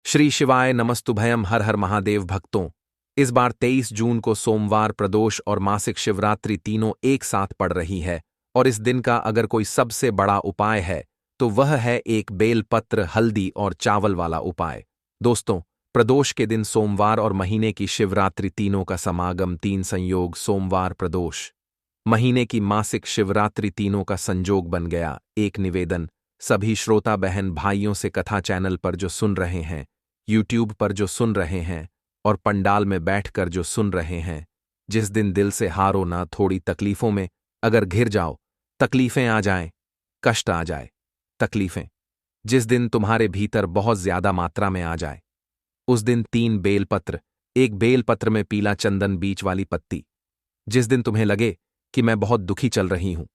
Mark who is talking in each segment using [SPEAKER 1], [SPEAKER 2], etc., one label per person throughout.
[SPEAKER 1] श्री शिवाय नमस्तुभयम। हर हर महादेव भक्तों, इस बार 23 जून को सोमवार, प्रदोष और मासिक शिवरात्रि तीनों एक साथ पड़ रही है और इस दिन का अगर कोई सबसे बड़ा उपाय है तो वह है एक बेलपत्र, हल्दी और चावल वाला उपाय। दोस्तों, प्रदोष के दिन सोमवार और महीने की शिवरात्रि तीनों का समागम, तीन संयोग सोमवार प्रदोष, महीने की मासिक शिवरात्रि तीनों का संजोग बन गया। एक निवेदन, सभी श्रोता बहन भाइयों से कथा चैनल पर जो सुन रहे हैं, यूट्यूब पर जो सुन रहे हैं और पंडाल में बैठकर जो सुन रहे हैं, जिस दिन दिल से हारो ना, थोड़ी तकलीफों में अगर घिर जाओ, तकलीफें आ जाएं, कष्ट आ जाए, तकलीफें जिस दिन तुम्हारे भीतर बहुत ज्यादा मात्रा में आ जाए, उस दिन 3 बेलपत्र, एक बेलपत्र में पीला चंदन, बीच वाली पत्ती। जिस दिन तुम्हें लगे कि मैं बहुत दुखी चल रही हूं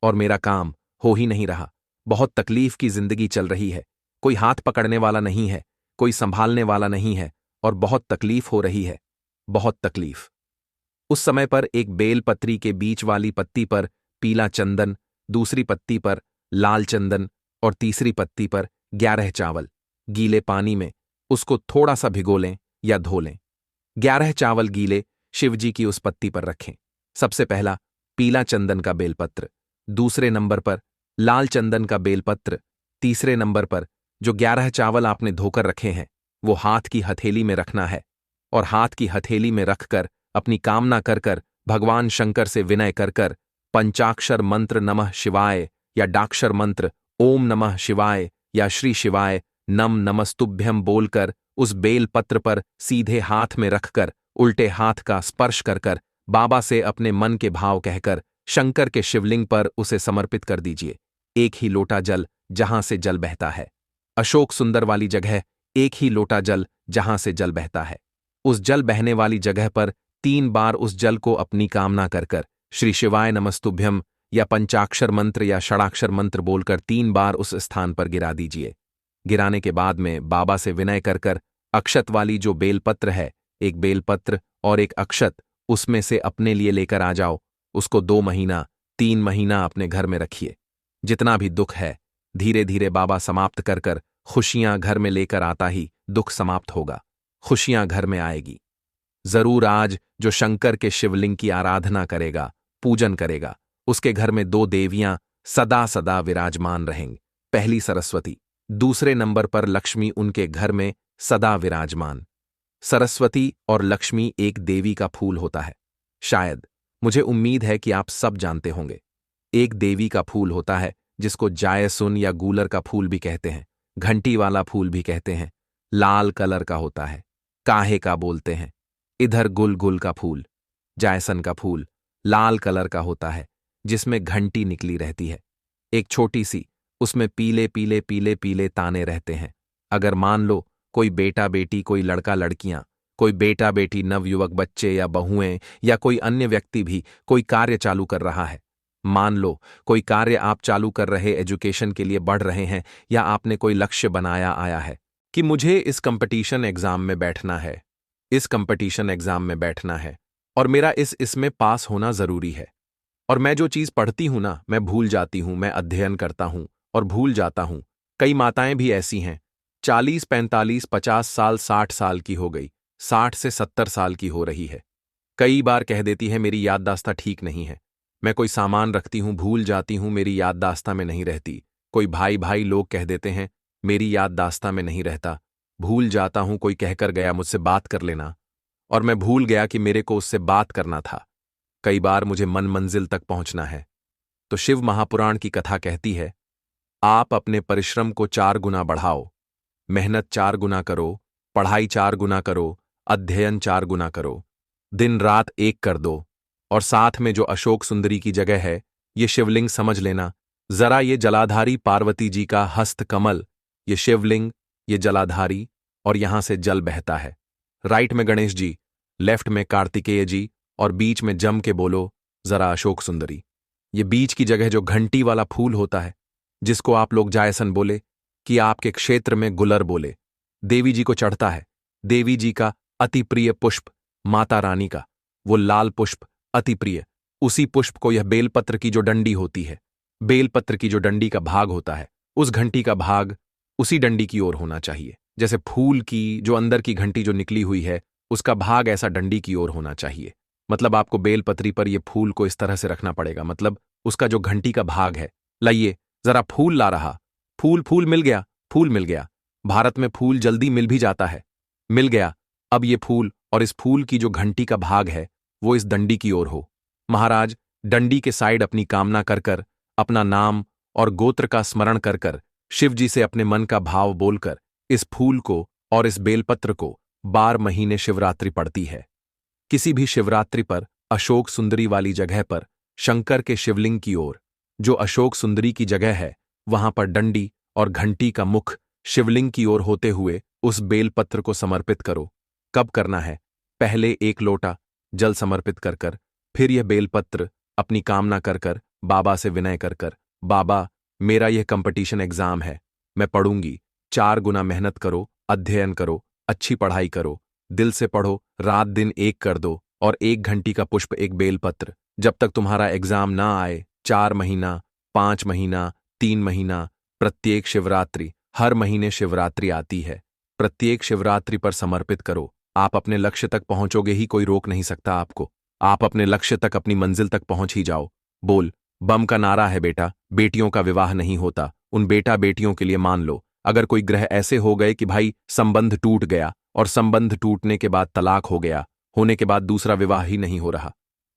[SPEAKER 1] और मेरा काम हो ही नहीं रहा, बहुत तकलीफ की जिंदगी चल रही है, कोई हाथ पकड़ने वाला नहीं है, कोई संभालने वाला नहीं है और बहुत तकलीफ हो रही है, बहुत तकलीफ। उस समय पर एक बेलपत्री के बीच वाली पत्ती पर पीला चंदन, दूसरी पत्ती पर लाल चंदन और तीसरी पत्ती पर 11 चावल गीले पानी में उसको थोड़ा सा भिगो लें या धो लें। 11 चावल गीले शिवजी की उस पत्ती पर रखें। सबसे पहला पीला चंदन का बेलपत्र, दूसरे नंबर पर लाल चंदन का बेलपत्र, तीसरे नंबर पर जो 11 चावल आपने धोकर रखे हैं वो हाथ की हथेली में रखना है और हाथ की हथेली में रखकर अपनी कामना कर कर भगवान शंकर से विनय कर कर पंचाक्षर मंत्र नमः शिवाय या डाक्षर मंत्र ओम नमः शिवाय या श्री शिवाय नम नमस्तुभ्यम बोलकर उस बेलपत्र पर सीधे हाथ में रखकर उल्टे हाथ का स्पर्श कर कर बाबा से अपने मन के भाव कहकर शंकर के शिवलिंग पर उसे समर्पित कर दीजिए। एक ही लोटा जल जहां से जल बहता है, अशोक सुंदर वाली जगह, एक ही लोटा जल जहां से जल बहता है, उस जल बहने वाली जगह पर 3 बार उस जल को अपनी कामना कर कर श्री शिवाय नमस्तुभ्यम या पंचाक्षर मंत्र या षडाक्षर मंत्र बोलकर 3 बार उस स्थान पर गिरा दीजिए। गिराने के बाद में बाबा से विनय कर कर अक्षत वाली जो बेलपत्र है, एक बेलपत्र और एक अक्षत, उसमें से अपने लिए लेकर आ जाओ। उसको 2 महीना 3 महीना अपने घर में रखिए। जितना भी दुख है धीरे धीरे बाबा समाप्त कर कर खुशियां घर में लेकर आता ही दुख समाप्त होगा, खुशियां घर में आएगी। जरूर आज जो शंकर के शिवलिंग की आराधना करेगा, पूजन करेगा, उसके घर में 2 देवियां सदा सदा विराजमान रहेंगी। पहली सरस्वती, दूसरे नंबर पर लक्ष्मी उनके घर में सदा विराजमान। सरस्वती और लक्ष्मी एक देवी का फूल होता है, शायद, मुझे उम्मीद है कि आप सब जानते होंगे। एक देवी का फूल होता है जिसको जायसुन या गूलर का फूल भी कहते हैं, घंटी वाला फूल भी कहते हैं, लाल कलर का होता है, काहे का बोलते हैं। इधर गुल गुल का फूल, जायसन का फूल लाल कलर का होता है जिसमें घंटी निकली रहती है, एक छोटी सी, उसमें पीले पीले पीले पीले ताने रहते हैं। अगर मान लो कोई बेटा बेटी, कोई लड़का लड़कियां, कोई बेटा बेटी, नवयुवक बच्चे या बहुएं या कोई अन्य व्यक्ति भी कोई कार्य चालू कर रहा है, मान लो कोई कार्य आप चालू कर रहे, एजुकेशन के लिए बढ़ रहे हैं या आपने कोई लक्ष्य बनाया आया है कि मुझे इस कंपटीशन एग्जाम में बैठना है, इस कंपटीशन एग्जाम में बैठना है और मेरा इसमें पास होना जरूरी है, और मैं जो चीज पढ़ती हूं ना, मैं भूल जाती हूं, मैं अध्ययन करता हूं और भूल जाता हूं। कई माताएं भी ऐसी हैं, 40 45 50 साल 60 साल की हो गई, 60 से 70 साल की हो रही है। कई बार कह देती है मेरी याददाश्त ठीक नहीं है, मैं कोई सामान रखती हूं भूल जाती हूं, मेरी याददाश्त में नहीं रहती। कोई भाई भाई लोग कह देते हैं मेरी याददाश्त में नहीं रहता, भूल जाता हूं, कोई कहकर गया मुझसे बात कर लेना और मैं भूल गया कि मेरे को उससे बात करना था। कई बार मुझे मन मंजिल तक पहुंचना है। तो शिव महापुराण की कथा कहती है, आप अपने परिश्रम को 4 गुना बढ़ाओ, मेहनत 4 गुना करो, पढ़ाई 4 गुना करो, अध्ययन 4 गुना करो, दिन रात एक कर दो, और साथ में जो अशोक सुंदरी की जगह है, ये शिवलिंग समझ लेना जरा, ये जलाधारी पार्वती जी का हस्त कमल, ये शिवलिंग, ये जलाधारी, और यहां से जल बहता है। राइट में गणेश जी, लेफ्ट में कार्तिकेय जी और बीच में जम के बोलो जरा अशोक सुंदरी। ये बीच की जगह जो घंटी वाला फूल होता है, जिसको आप लोग जायसन बोले कि आपके क्षेत्र में गुलर बोले, देवी जी को चढ़ता है। देवी जी का अति प्रिय पुष्प, माता रानी का वो लाल पुष्प अति प्रिय, उसी पुष्प को यह बेलपत्र की जो डंडी होती है, बेलपत्र की जो डंडी का भाग होता है, उस घंटी का भाग उसी डंडी की ओर होना चाहिए। जैसे फूल की जो अंदर की घंटी जो निकली हुई है उसका भाग ऐसा डंडी की ओर होना चाहिए। मतलब आपको बेलपत्री पर ये फूल को इस तरह से रखना पड़ेगा, मतलब उसका जो घंटी का भाग है। लाइए जरा फूल ला रहा। फूल फूल मिल गया, फूल मिल गया। भारत में फूल जल्दी मिल भी जाता है। मिल गया। अब ये फूल और इस फूल की जो घंटी का भाग है वो इस डंडी की ओर हो। महाराज डंडी के साइड अपनी कामना कर कर, अपना नाम और गोत्र का स्मरण कर कर, शिव जी से अपने मन का भाव बोलकर इस फूल को और इस बेलपत्र को 12 महीने शिवरात्रि पड़ती है। किसी भी शिवरात्रि पर अशोक सुंदरी वाली जगह पर शंकर के शिवलिंग की ओर, जो अशोक सुंदरी की जगह है, वहां पर डंडी और घंटी का मुख शिवलिंग की ओर होते हुए उस बेलपत्र को समर्पित करो। कब करना है? पहले 1 लोटा जल समर्पित कर कर, फिर यह बेलपत्र अपनी कामना कर कर बाबा से विनय कर कर, बाबा मेरा यह कंपटीशन एग्जाम है, मैं पढ़ूंगी, 4 गुना मेहनत करो, अध्ययन करो, अच्छी पढ़ाई करो, दिल से पढ़ो, रात दिन एक कर दो और 1 घंटी का पुष्प, 1 बेलपत्र, जब तक तुम्हारा एग्जाम ना आए, 4 महीना, 5 महीना, 3 महीना, प्रत्येक शिवरात्रि, हर महीने शिवरात्रि आती है, प्रत्येक शिवरात्रि पर समर्पित करो। आप अपने लक्ष्य तक पहुंचोगे ही, कोई रोक नहीं सकता आपको। आप अपने लक्ष्य तक, अपनी मंजिल तक पहुंच ही जाओ। बोल बम का नारा है बेटा, बेटियों का विवाह नहीं होता, उन बेटा बेटियों के लिए मान लो। अगर कोई ग्रह ऐसे हो गए कि भाई संबंध टूट गया और संबंध टूटने के बाद तलाक हो गया, होने के बाद दूसरा विवाह ही नहीं हो रहा,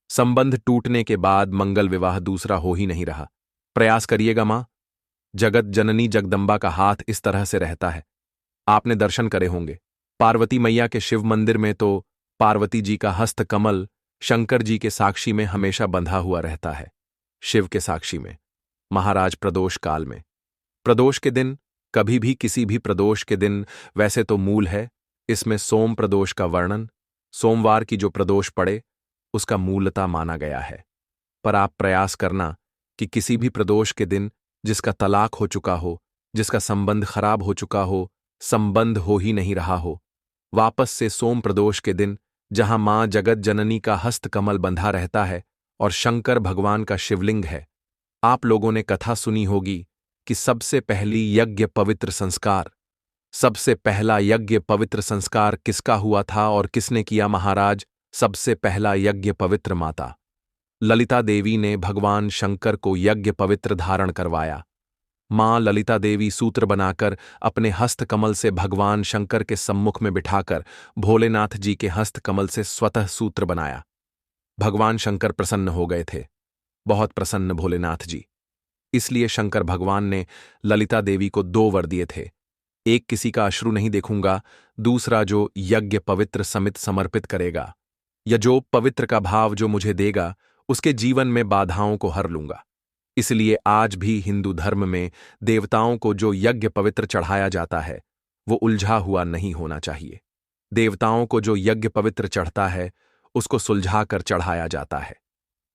[SPEAKER 1] संबंध टूटने के बाद मंगल विवाह दूसरा हो ही नहीं रहा, प्रयास करिएगा मां। जगत जननी जगदंबा का हाथ इस तरह से रहता है। आपने दर्शन करे होंगे पार्वती मैया के शिव मंदिर में, तो पार्वती जी का हस्त कमल शंकर जी के साक्षी में हमेशा बंधा हुआ रहता है। शिव के साक्षी में महाराज प्रदोष काल में, प्रदोष के दिन, कभी भी किसी भी प्रदोष के दिन, वैसे तो मूल है इसमें सोम प्रदोष का वर्णन, सोमवार की जो प्रदोष पड़े उसका मूलता माना गया है। पर आप प्रयास करना कि किसी भी प्रदोष के दिन जिसका तलाक हो चुका हो, जिसका संबंध खराब हो चुका हो, संबंध हो ही नहीं रहा हो, वापस से सोम प्रदोष के दिन, जहां मां जगत जननी का हस्त कमल बंधा रहता है और शंकर भगवान का शिवलिंग है। आप लोगों ने कथा सुनी होगी कि सबसे पहली यज्ञ पवित्र संस्कार, सबसे पहला यज्ञ पवित्र संस्कार किसका हुआ था और किसने किया महाराज? सबसे पहला यज्ञ पवित्र माता ललिता देवी ने भगवान शंकर को यज्ञ पवित्र धारण करवाया। मां ललिता देवी सूत्र बनाकर अपने हस्त कमल से भगवान शंकर के सम्मुख में बिठाकर भोलेनाथ जी के हस्त कमल से स्वतः सूत्र बनाया। भगवान शंकर प्रसन्न हो गए थे, बहुत प्रसन्न भोलेनाथ जी। इसलिए शंकर भगवान ने ललिता देवी को 2 वर दिए थे, एक किसी का अश्रु नहीं देखूंगा, दूसरा जो यज्ञ पवित्र समित समर्पित करेगा या जो पवित्र का भाव जो मुझे देगा, उसके जीवन में बाधाओं को हर लूंगा। इसलिए आज भी हिंदू धर्म में देवताओं को जो यज्ञ पवित्र चढ़ाया जाता है वो उलझा हुआ नहीं होना चाहिए। देवताओं को जो यज्ञ पवित्र चढ़ता है उसको सुलझा कर चढ़ाया जाता है,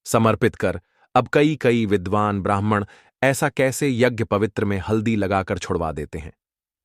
[SPEAKER 1] समर्पित कर। अब कई कई विद्वान ब्राह्मण ऐसा कैसे यज्ञ पवित्र में हल्दी लगाकर छुड़वा देते हैं,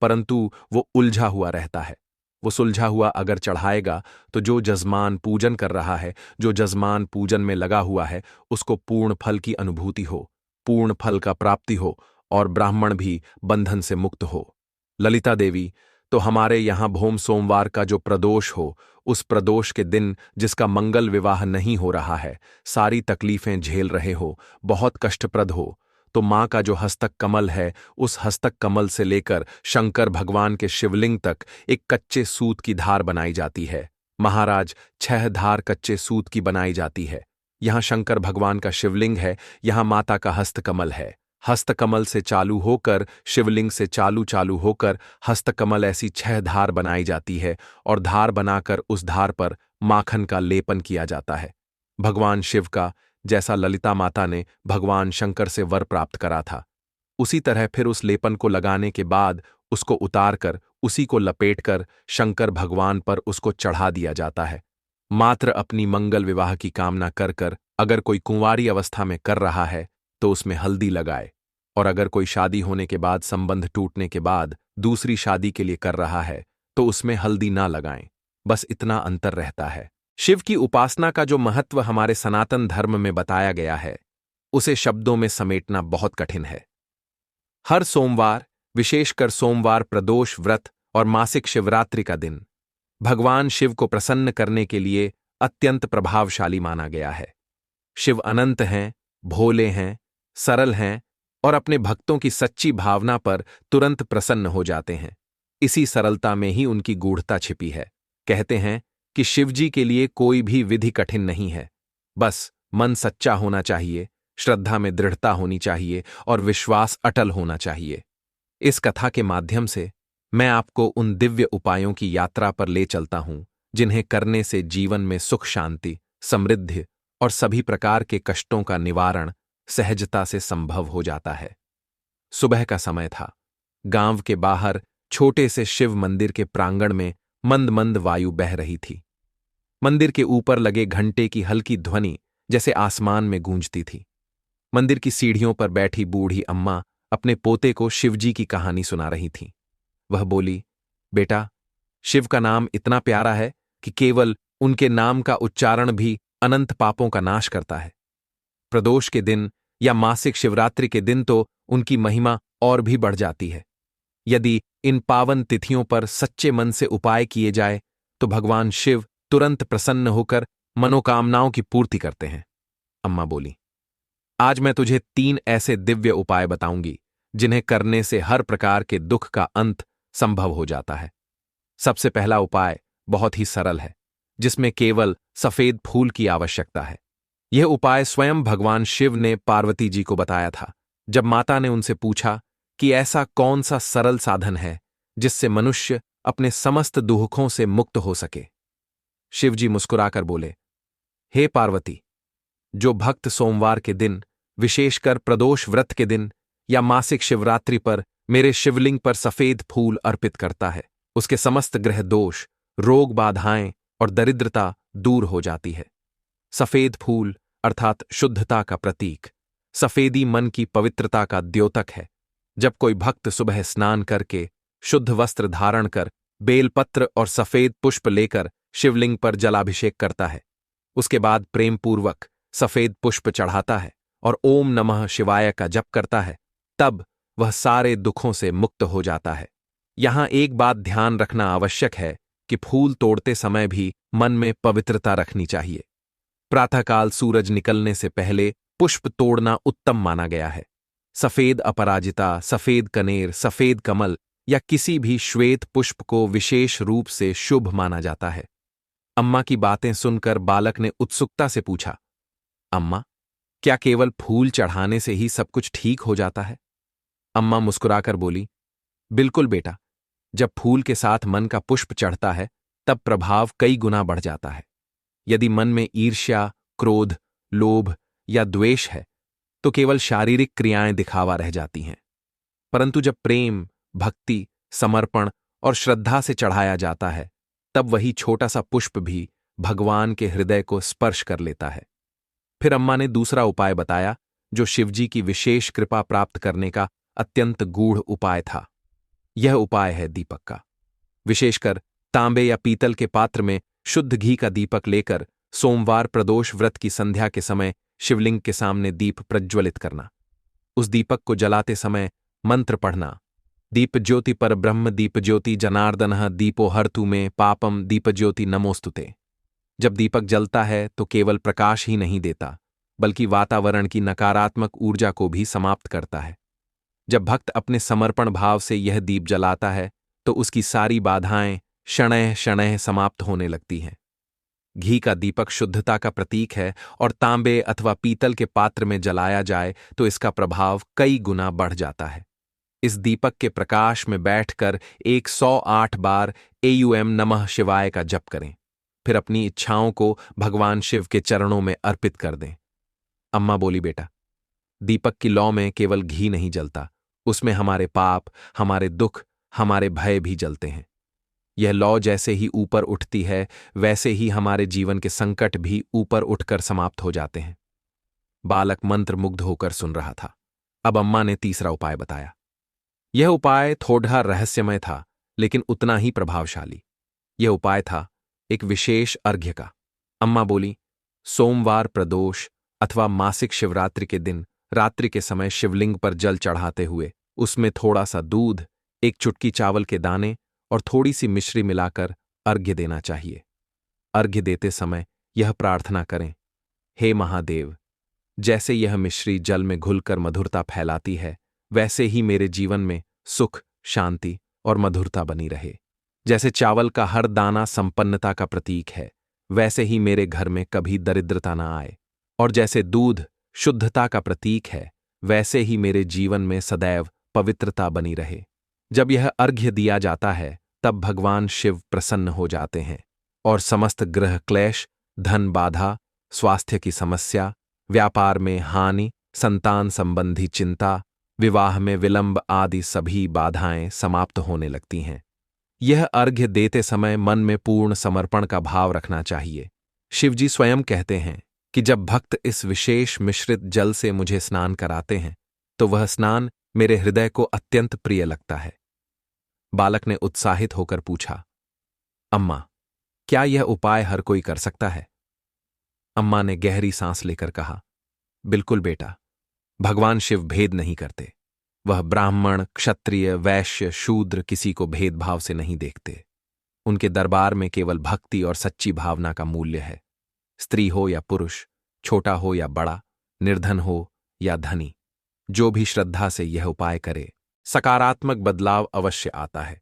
[SPEAKER 1] परंतु वो उलझा हुआ रहता है। वो सुलझा हुआ अगर चढ़ाएगा तो जो जजमान पूजन कर रहा है, जो जजमान पूजन में लगा हुआ है, उसको पूर्ण फल की अनुभूति हो, पूर्ण फल का प्राप्ति हो और ब्राह्मण भी बंधन से मुक्त हो। ललिता देवी तो हमारे यहां भोम सोमवार का जो प्रदोष हो, उस प्रदोष के दिन जिसका मंगल विवाह नहीं हो रहा है, सारी तकलीफें झेल रहे हो, बहुत कष्टप्रद हो, तो मां का जो हस्तक कमल है, उस हस्तक कमल से लेकर शंकर भगवान के शिवलिंग तक एक कच्चे सूत की धार बनाई जाती है। महाराज 6 धार कच्चे सूत की बनाई जाती है। यहां शंकर भगवान का शिवलिंग है, यहां माता का हस्तकमल है। हस्तकमल से चालू होकर, शिवलिंग से चालू चालू होकर हस्तकमल ऐसी 6 धार बनाई जाती है और धार बनाकर उस धार पर माखन का लेपन किया जाता है। भगवान शिव का, जैसा ललिता माता ने भगवान शंकर से वर प्राप्त करा था, उसी तरह फिर उस लेपन को लगाने के बाद उसको उतारकर, उसी को लपेटकर शंकर भगवान पर उसको चढ़ा दिया जाता है। मात्र अपनी मंगल विवाह की कामना कर कर अगर कोई कुंवारी अवस्था में कर रहा है तो उसमें हल्दी लगाए, और अगर कोई शादी होने के बाद, संबंध टूटने के बाद दूसरी शादी के लिए कर रहा है तो उसमें हल्दी ना लगाएं। बस इतना अंतर रहता है। शिव की उपासना का जो महत्व हमारे सनातन धर्म में बताया गया है, उसे शब्दों में समेटना बहुत कठिन है। हर सोमवार, विशेषकर सोमवार प्रदोष व्रत और मासिक शिवरात्रि का दिन भगवान शिव को प्रसन्न करने के लिए अत्यंत प्रभावशाली माना गया है। शिव अनंत हैं, भोले हैं, सरल हैं और अपने भक्तों की सच्ची भावना पर तुरंत प्रसन्न हो जाते हैं। इसी सरलता में ही उनकी गूढ़ता छिपी है। कहते हैं कि शिवजी के लिए कोई भी विधि कठिन नहीं है, बस मन सच्चा होना चाहिए, श्रद्धा में दृढ़ता होनी चाहिए और विश्वास अटल होना चाहिए। इस कथा के माध्यम से मैं आपको उन दिव्य उपायों की यात्रा पर ले चलता हूं जिन्हें करने से जीवन में सुख, शांति, समृद्धि और सभी प्रकार के कष्टों का निवारण सहजता से संभव हो जाता है। सुबह का समय था। गांव के बाहर छोटे से शिव मंदिर के प्रांगण में मंद मंद वायु बह रही थी। मंदिर के ऊपर लगे घंटे की हल्की ध्वनि जैसे आसमान में गूंजती थी। मंदिर की सीढ़ियों पर बैठी बूढ़ी अम्मा अपने पोते को शिवजी की कहानी सुना रही थीं। वह बोली, बेटा, शिव का नाम इतना प्यारा है कि केवल उनके नाम का उच्चारण भी अनंत पापों का नाश करता है। प्रदोष के दिन या मासिक शिवरात्रि के दिन तो उनकी महिमा और भी बढ़ जाती है। यदि इन पावन तिथियों पर सच्चे मन से उपाय किए जाए तो भगवान शिव तुरंत प्रसन्न होकर मनोकामनाओं की पूर्ति करते हैं। अम्मा बोली, आज मैं तुझे 3 ऐसे दिव्य उपाय बताऊंगी जिन्हें करने से हर प्रकार के दुख का अंत संभव हो जाता है। सबसे पहला उपाय बहुत ही सरल है, जिसमें केवल सफेद फूल की आवश्यकता है। यह उपाय स्वयं भगवान शिव ने पार्वती जी को बताया था, जब माता ने उनसे पूछा कि ऐसा कौन सा सरल साधन है जिससे मनुष्य अपने समस्त दुखों से मुक्त हो सके। शिवजी मुस्कुराकर बोले, हे पार्वती, जो भक्त सोमवार के दिन, विशेषकर प्रदोष व्रत के दिन या मासिक शिवरात्रि पर मेरे शिवलिंग पर सफेद फूल अर्पित करता है, उसके समस्त ग्रह दोष, रोग, बाधाएं और दरिद्रता दूर हो जाती है। सफेद फूल अर्थात शुद्धता का प्रतीक, सफेदी मन की पवित्रता का द्योतक है। जब कोई भक्त सुबह स्नान करके शुद्ध वस्त्र धारण कर बेलपत्र और सफेद पुष्प लेकर शिवलिंग पर जलाभिषेक करता है, उसके बाद प्रेमपूर्वक सफेद पुष्प चढ़ाता है और ओम नमः शिवाय का जप करता है, तब वह सारे दुखों से मुक्त हो जाता है। यहां एक बात ध्यान रखना आवश्यक है कि फूल तोड़ते समय भी मन में पवित्रता रखनी चाहिए। प्रातःकाल सूरज निकलने से पहले पुष्प तोड़ना उत्तम माना गया है। सफेद अपराजिता, सफेद कनेर, सफेद कमल या किसी भी श्वेत पुष्प को विशेष रूप से शुभ माना जाता है। अम्मा की बातें सुनकर बालक ने उत्सुकता से पूछा, अम्मा, क्या केवल फूल चढ़ाने से ही सब कुछ ठीक हो जाता है? अम्मा मुस्कुराकर बोली, बिल्कुल बेटा, जब फूल के साथ मन का पुष्प चढ़ता है तब प्रभाव कई गुना बढ़ जाता है। यदि मन में ईर्ष्या, क्रोध, लोभ या द्वेष है तो केवल शारीरिक क्रियाएं दिखावा रह जाती हैं, परंतु जब प्रेम, भक्ति, समर्पण और श्रद्धा से चढ़ाया जाता है तब वही छोटा सा पुष्प भी भगवान के हृदय को स्पर्श कर लेता है। फिर अम्मा ने दूसरा उपाय बताया, जो शिवजी की विशेष कृपा प्राप्त करने का अत्यंत गूढ़ उपाय था। यह उपाय है दीपक का। विशेषकर तांबे या पीतल के पात्र में शुद्ध घी का दीपक लेकर सोमवार प्रदोष व्रत की संध्या के समय शिवलिंग के सामने दीप प्रज्वलित करना। उस दीपक को जलाते समय मंत्र पढ़ना, दीप ज्योति पर ब्रह्म दीप ज्योति जनार्दनः दीपो हर्तु में पापम दीप ज्योति नमोस्तुते। जब दीपक जलता है तो केवल प्रकाश ही नहीं देता, बल्कि वातावरण की नकारात्मक ऊर्जा को भी समाप्त करता है। जब भक्त अपने समर्पण भाव से यह दीप जलाता है तो उसकी सारी बाधाएं शणैः शणैः समाप्त होने लगती हैं। घी का दीपक शुद्धता का प्रतीक है और तांबे अथवा पीतल के पात्र में जलाया जाए तो इसका प्रभाव कई गुना बढ़ जाता है। इस दीपक के प्रकाश में बैठकर 108 बार एयूएम नमः शिवाय का जप करें, फिर अपनी इच्छाओं को भगवान शिव के चरणों में अर्पित कर दें। अम्मा बोली, बेटा, दीपक की लौ में केवल घी नहीं जलता, उसमें हमारे पाप, हमारे दुख, हमारे भय भी जलते हैं। यह लौ जैसे ही ऊपर उठती है वैसे ही हमारे जीवन के संकट भी ऊपर उठकर समाप्त हो जाते हैं। बालक मंत्र मुग्ध होकर सुन रहा था। अब अम्मा ने तीसरा उपाय बताया। यह उपाय थोड़ा रहस्यमय था, लेकिन उतना ही प्रभावशाली। यह उपाय था एक विशेष अर्घ्य का। अम्मा बोली, सोमवार प्रदोष अथवा मासिक शिवरात्रि के दिन रात्रि के समय शिवलिंग पर जल चढ़ाते हुए उसमें थोड़ा सा दूध, एक चुटकी चावल के दाने और थोड़ी सी मिश्री मिलाकर अर्घ्य देना चाहिए। अर्घ्य देते समय यह प्रार्थना करें, हे महादेव, जैसे यह मिश्री जल में घुलकर मधुरता फैलाती है, वैसे ही मेरे जीवन में सुख, शांति और मधुरता बनी रहे। जैसे चावल का हर दाना संपन्नता का प्रतीक है, वैसे ही मेरे घर में कभी दरिद्रता न आए। और जैसे दूध शुद्धता का प्रतीक है, वैसे ही मेरे जीवन में सदैव पवित्रता बनी रहे। जब यह अर्घ्य दिया जाता है, तब भगवान शिव प्रसन्न हो जाते हैं और समस्त ग्रह क्लेश, धन बाधा, स्वास्थ्य की समस्या, व्यापार में हानि, संतान संबंधी चिंता, विवाह में विलंब आदि सभी बाधाएं समाप्त होने लगती हैं। यह अर्घ्य देते समय मन में पूर्ण समर्पण का भाव रखना चाहिए। शिवजी स्वयं कहते हैं कि जब भक्त इस विशेष मिश्रित जल से मुझे स्नान कराते हैं, तो वह स्नान मेरे हृदय को अत्यंत प्रिय लगता है। बालक ने उत्साहित होकर पूछा, अम्मा, क्या यह उपाय हर कोई कर सकता है? अम्मा ने गहरी सांस लेकर कहा, बिल्कुल बेटा, भगवान शिव भेद नहीं करते। वह ब्राह्मण, क्षत्रिय, वैश्य, शूद्र किसी को भेदभाव से नहीं देखते। उनके दरबार में केवल भक्ति और सच्ची भावना का मूल्य है। स्त्री हो या पुरुष, छोटा हो या बड़ा, निर्धन हो या धनी, जो भी श्रद्धा से यह उपाय करे, सकारात्मक बदलाव अवश्य आता है।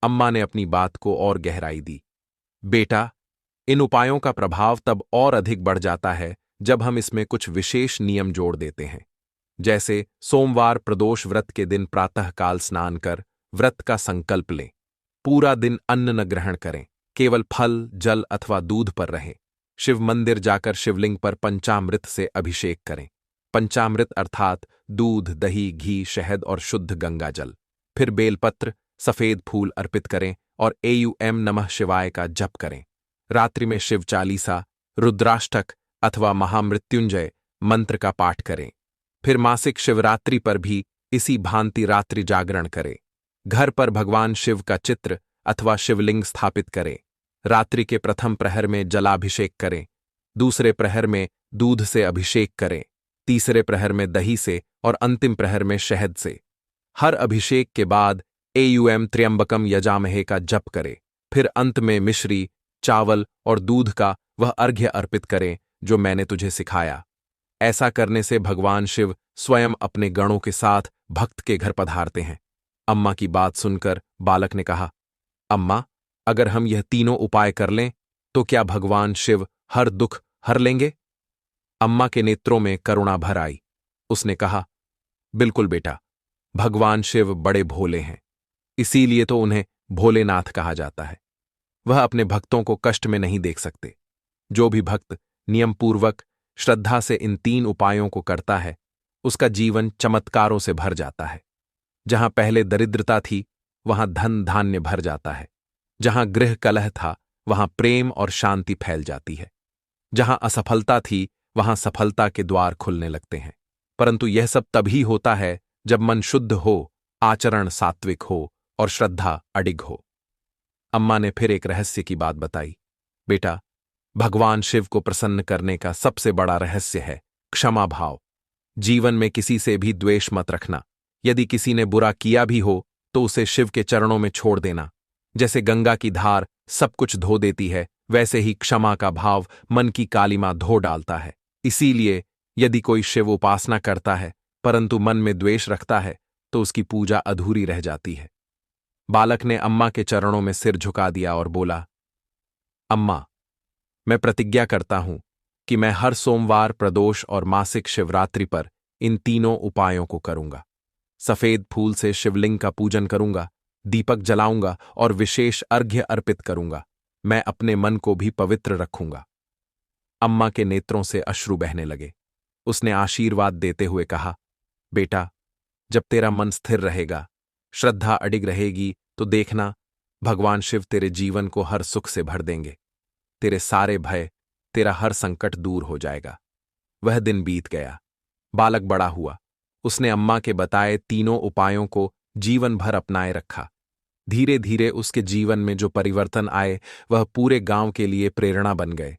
[SPEAKER 1] अम्मा ने अपनी बात को और गहराई दी। बेटा, इन उपायों का प्रभाव तब और अधिक बढ़ जाता है जब हम इसमें कुछ विशेष नियम जोड़ देते हैं। जैसे सोमवार प्रदोष व्रत के दिन प्रातःकाल स्नान कर व्रत का संकल्प लें। पूरा दिन अन्न न ग्रहण करें, केवल फल, जल अथवा दूध पर रहें। शिव मंदिर जाकर शिवलिंग पर पंचामृत से अभिषेक करें। पंचामृत अर्थात दूध, दही, घी, शहद और शुद्ध गंगा जल। फिर बेलपत्र, सफेद फूल अर्पित करें और एयूएम नमः शिवाय का जप करें। रात्रि में शिव चालीसा, रुद्राष्टक अथवा महामृत्युंजय मंत्र का पाठ करें। फिर मासिक शिवरात्रि पर भी इसी भांति रात्रि जागरण करें। घर पर भगवान शिव का चित्र अथवा शिवलिंग स्थापित करें। रात्रि के प्रथम प्रहर में जलाभिषेक करें, दूसरे प्रहर में दूध से अभिषेक करें, तीसरे प्रहर में दही से और अंतिम प्रहर में शहद से। हर अभिषेक के बाद एयूएम त्र्यंबकम यजामहे का जप करें। फिर अंत में मिश्री, चावल और दूध का वह अर्घ्य अर्पित करें जो मैंने तुझे सिखाया। ऐसा करने से भगवान शिव स्वयं अपने गणों के साथ भक्त के घर पधारते हैं। अम्मा की बात सुनकर बालक ने कहा, अम्मा, अगर हम यह तीनों उपाय कर लें तो क्या भगवान शिव हर दुख हर लेंगे? अम्मा के नेत्रों में करुणा भर आई। उसने कहा, बिल्कुल बेटा, भगवान शिव बड़े भोले हैं, इसीलिए तो उन्हें भोलेनाथ कहा जाता है। वह अपने भक्तों को कष्ट में नहीं देख सकते। जो भी भक्त नियमपूर्वक श्रद्धा से इन तीन उपायों को करता है, उसका जीवन चमत्कारों से भर जाता है। जहां पहले दरिद्रता थी, वहां धन धान्य भर जाता है। जहां गृह कलह था, वहां प्रेम और शांति फैल जाती है। जहां असफलता थी, वहां सफलता के द्वार खुलने लगते हैं। परंतु यह सब तभी होता है जब मन शुद्ध हो, आचरण सात्विक हो और श्रद्धा अडिग हो। अम्मा ने फिर एक रहस्य की बात बताई। बेटा, भगवान शिव को प्रसन्न करने का सबसे बड़ा रहस्य है क्षमा भाव। जीवन में किसी से भी द्वेष मत रखना। यदि किसी ने बुरा किया भी हो तो उसे शिव के चरणों में छोड़ देना। जैसे गंगा की धार सब कुछ धो देती है, वैसे ही क्षमा का भाव मन की कालिमा धो डालता है। इसीलिए यदि कोई शिव उपासना करता है परंतु मन में द्वेष रखता है तो उसकी पूजा अधूरी रह जाती है। बालक ने अम्मा के चरणों में सिर झुका दिया और बोला, अम्मा, मैं प्रतिज्ञा करता हूं कि मैं हर सोमवार, प्रदोष और मासिक शिवरात्रि पर इन तीनों उपायों को करूंगा। सफेद फूल से शिवलिंग का पूजन करूंगा, दीपक जलाऊंगा और विशेष अर्घ्य अर्पित करूंगा। मैं अपने मन को भी पवित्र रखूंगा। अम्मा के नेत्रों से अश्रु बहने लगे। उसने आशीर्वाद देते हुए कहा, बेटा, जब तेरा मन स्थिर रहेगा, श्रद्धा अडिग रहेगी, तो देखना भगवान शिव तेरे जीवन को हर सुख से भर देंगे। तेरे सारे भय, तेरा हर संकट दूर हो जाएगा। वह दिन बीत गया। बालक बड़ा हुआ। उसने अम्मा के बताए तीनों उपायों को जीवन भर अपनाए रखा। धीरे धीरे उसके जीवन में जो परिवर्तन आए वह पूरे गांव के लिए प्रेरणा बन गए।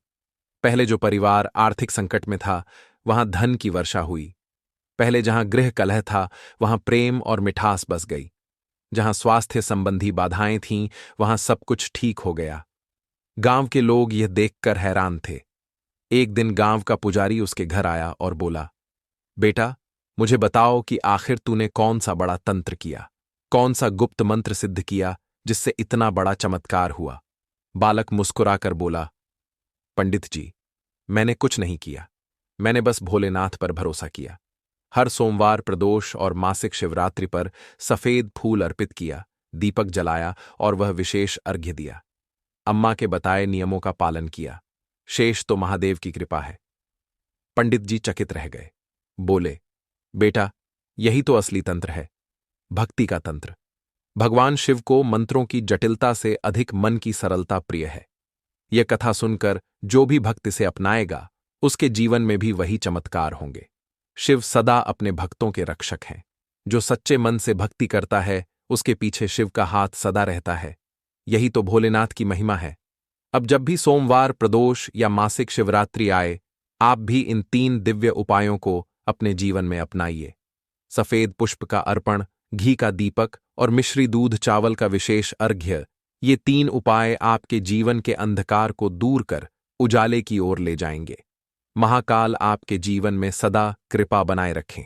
[SPEAKER 1] पहले जो परिवार आर्थिक संकट में था, वहां धन की वर्षा हुई। पहले जहां गृह कलह था, वहां प्रेम और मिठास बस गई। जहां स्वास्थ्य संबंधी बाधाएं थीं, वहां सब कुछ ठीक हो गया। गांव के लोग यह देखकर हैरान थे। एक दिन गांव का पुजारी उसके घर आया और बोला, बेटा, मुझे बताओ कि आखिर तूने कौन सा बड़ा तंत्र किया, कौन सा गुप्त मंत्र सिद्ध किया जिससे इतना बड़ा चमत्कार हुआ। बालक मुस्कुराकर बोला, पंडित जी, मैंने कुछ नहीं किया, मैंने बस भोलेनाथ पर भरोसा किया। हर सोमवार प्रदोष और मासिक शिवरात्रि पर सफेद फूल अर्पित किया, दीपक जलाया और वह विशेष अर्घ्य दिया। अम्मा के बताए नियमों का पालन किया, शेष तो महादेव की कृपा है। पंडित जी चकित रह गए। बोले, बेटा, यही तो असली तंत्र है, भक्ति का तंत्र। भगवान शिव को मंत्रों की जटिलता से अधिक मन की सरलता प्रिय है। यह कथा सुनकर जो भी भक्त इसे अपनाएगा, उसके जीवन में भी वही चमत्कार होंगे। शिव सदा अपने भक्तों के रक्षक हैं। जो सच्चे मन से भक्ति करता है, उसके पीछे शिव का हाथ सदा रहता है। यही तो भोलेनाथ की महिमा है। अब जब भी सोमवार, प्रदोष या मासिक शिवरात्रि आए, आप भी इन 3 दिव्य उपायों को अपने जीवन में अपनाइए। सफेद पुष्प का अर्पण, घी का दीपक और मिश्री दूध चावल का विशेष अर्घ्य, ये 3 उपाय आपके जीवन के अंधकार को दूर कर उजाले की ओर ले जाएंगे। महाकाल आपके जीवन में सदा कृपा बनाए रखें।